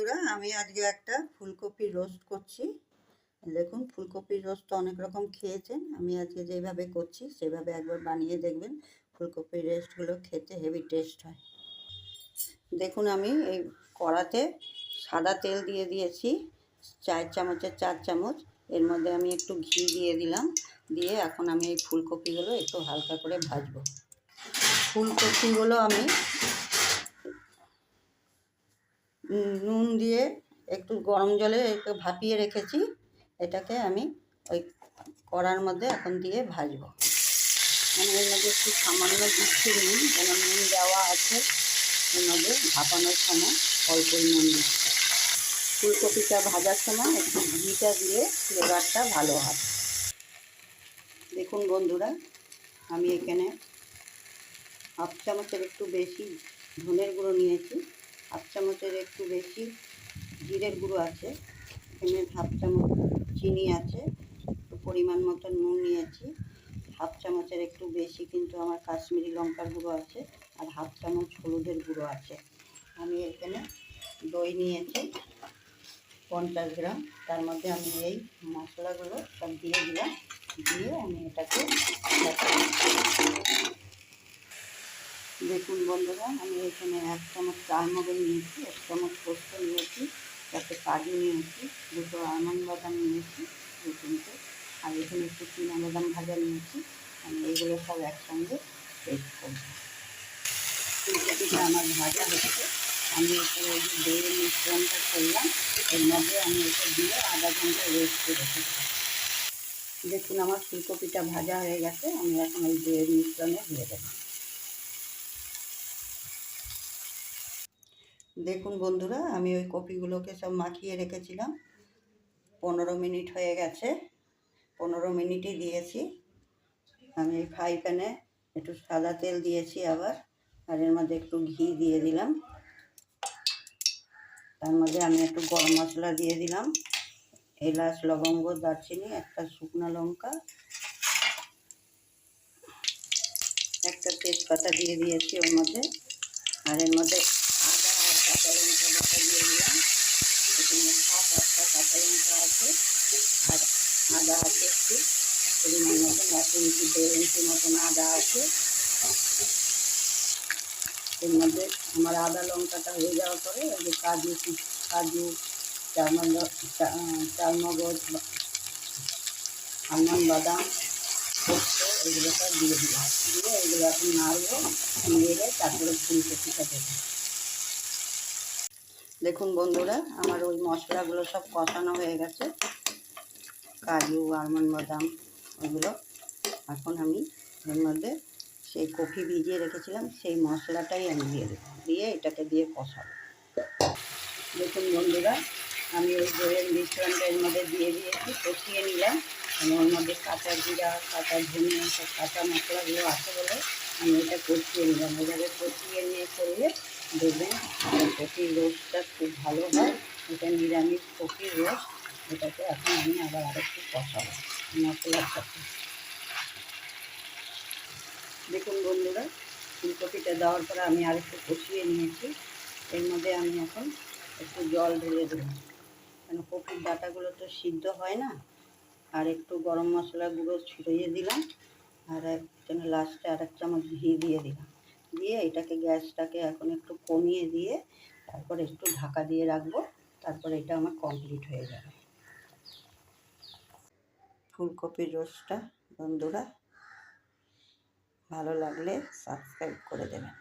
বন্ধুরা, আমি আজকে একটা ফুলকপির রোস্ট করছি। দেখুন, ফুলকপির রোস্ট তো অনেক রকম খেয়েছেন, আমি আজকে যেভাবে করছি সেভাবে একবার বানিয়ে দেখবেন। ফুলকপির রোস্টগুলো খেতে হেভি টেস্ট হয়। দেখুন, আমি এই কড়াতে সাদা তেল দিয়ে দিয়েছি 4 চামচের 4 চামচ। এর মধ্যে আমি একটু ঘি দিয়ে দিলাম, দিয়ে এখন আমি এই ফুলকপিগুলো একটু হালকা করে ভাজবো। ফুলকপিগুলো আমি নুন দিয়ে একটু গরম জলে একটু ভাপিয়ে রেখেছি। এটাকে আমি ওই কড়ার মধ্যে এখন দিয়ে ভাজবো। মানে এর মধ্যে একটু সামান্য দিচ্ছি নুন, যেন নুন দেওয়া আছে এর মধ্যে। ভাপানোর সময় অল্পই নুন দিচ্ছি। ফুলকপিটা ভাজার সময় একটু ঘিটা দিয়ে ফ্লেভারটা ভালো হয়। দেখুন বন্ধুরা, আমি এখানে হাফ চামচের একটু বেশি ধনের গুঁড়ো নিয়েছি, হাফ চামচের একটু বেশি জিরের গুঁড়ো আছে, এখানে হাফ চামচ চিনি আছে, একটু পরিমাণ মতো নুন নিয়েছি, হাফ চামচের একটু বেশি কিন্তু আমার কাশ্মীরি লঙ্কার গুঁড়ো আছে, আর হাফ চামচ হলুদের গুঁড়ো আছে। আমি এখানে দই নিয়েছি 50 গ্রাম, তার মধ্যে আমি এই মশলাগুলো সব দিয়ে দিলাম, দিয়ে আমি এটাকে দেখুন বন্ধুরা, আমি এখানে 1 চামচ চালমগজ নিয়েছি, 1 চামচ পোস্ত নিয়েছি, তাতে কাজু নিয়েছি, 2টো আলমন্ড বাদাম নিয়েছি 2-3টে, আর এখানে একটু চিনাবাদাম ভাজা নিয়েছি। আমি এগুলো সব একসঙ্গে পেস্ট করব। ফুলকপিটা আমার ভাজা হচ্ছে, আমি এখানে ওই যে দইয়ের মিশ্রণটা করলাম, এর মধ্যে আমি এটা দিয়ে আধা ঘন্টা রেস্ট করে রেখেছি। দেখুন, আমার ফুলকপিটা ভাজা হয়ে গেছে, আমি এখন ওই দইয়ের মিশ্রণে দিয়ে দেবো। দেখুন বন্ধুরা, আমি ওই কপিগুলোকে সব মাখিয়ে রেখেছিলাম, 15 মিনিট হয়ে গেছে, 15 মিনিটই দিয়েছি। আমি ফ্রাই প্যানে একটু সাদা তেল দিয়েছি আবার, আর এর মধ্যে একটু ঘি দিয়ে দিলাম। তার মধ্যে আমি একটু গরম মশলা দিয়ে দিলাম, এলাচ, লবঙ্গ, দারচিনি, একটা শুকনো লঙ্কা, একটা তেজপাতা দিয়ে দিয়েছি ওর মধ্যে, আর এর মধ্যে আদা আর কাঁচা লঙ্কা বাটা দিয়ে দিলাম। এখানে 7-8টা কাঁচা লঙ্কা আছে, আর আদা আছে একটু পরিমাণ মতন, 1 ইঞ্চি 1.5 ইঞ্চি মতন আদা আছে। এর মধ্যে আমার আদা লঙ্কাটা হয়ে যাওয়ার পরে ওই যে কাজু, চালমগজ, আলমন্ড বাদাম, পোস্ত, এগুলো সব দিয়ে দিলাম, দিয়ে এগুলো এখন নাড়বো, নেড়ে তারপরে ফুলকপিটা দেবো। দেখুন বন্ধুরা, আমার ওই মশলাগুলো সব কষানো হয়ে গেছে, কাজু, আলমন্ড বাদাম ওগুলো। এখন আমি এর মধ্যে সেই কফি ভিজিয়ে রেখেছিলাম সেই মশলাটাই আমি দিয়ে দেবো, দিয়ে এটাকে দিয়ে কষাবো। দেখুন বন্ধুরা, আমি ওই দইয়ের মিশ্রণটা এর মধ্যে দিয়ে দিয়েছি, কষিয়ে নিলাম। আমি ওর মধ্যে কাঁচা জিরা, কাঁচা ধনিয়া, সব কাঁচা মশলাগুলো আছে বলে আমি এটা কষিয়ে নিলাম। এভাবে কষিয়ে নিয়ে করলে দেখবেন কপির রোস্টটা খুব ভালো হয়। এটা নিরামিষ কপির রোস্ট। এটাকে এখন আমি আবার আরেকটু কষাবো মশলার সাথে। দেখুন বন্ধুরা, ফুলকপিটা দেওয়ার পরে আমি আরেকটু কষিয়ে নিয়েছি। এর মধ্যে আমি এখন একটু জল ঢেলে দেবো, কেন কপির ডাঁটাগুলো তো সিদ্ধ হয় না। আর একটু গরম মশলা গুঁড়ো ছড়িয়ে দিলাম, আর এখানে লাস্টে 1 চামচ ঘি দিয়ে দিলাম, দিয়ে এটাকে গ্যাসটাকে এখন একটু কমিয়ে দিয়ে তারপর একটু ঢাকা দিয়ে রাখবো। তারপর এটা আমার কমপ্লিট হয়ে যাবে ফুলকপির রোস্টটা। বন্ধুরা, ভালো লাগলে সাবস্ক্রাইব করে দেবেন।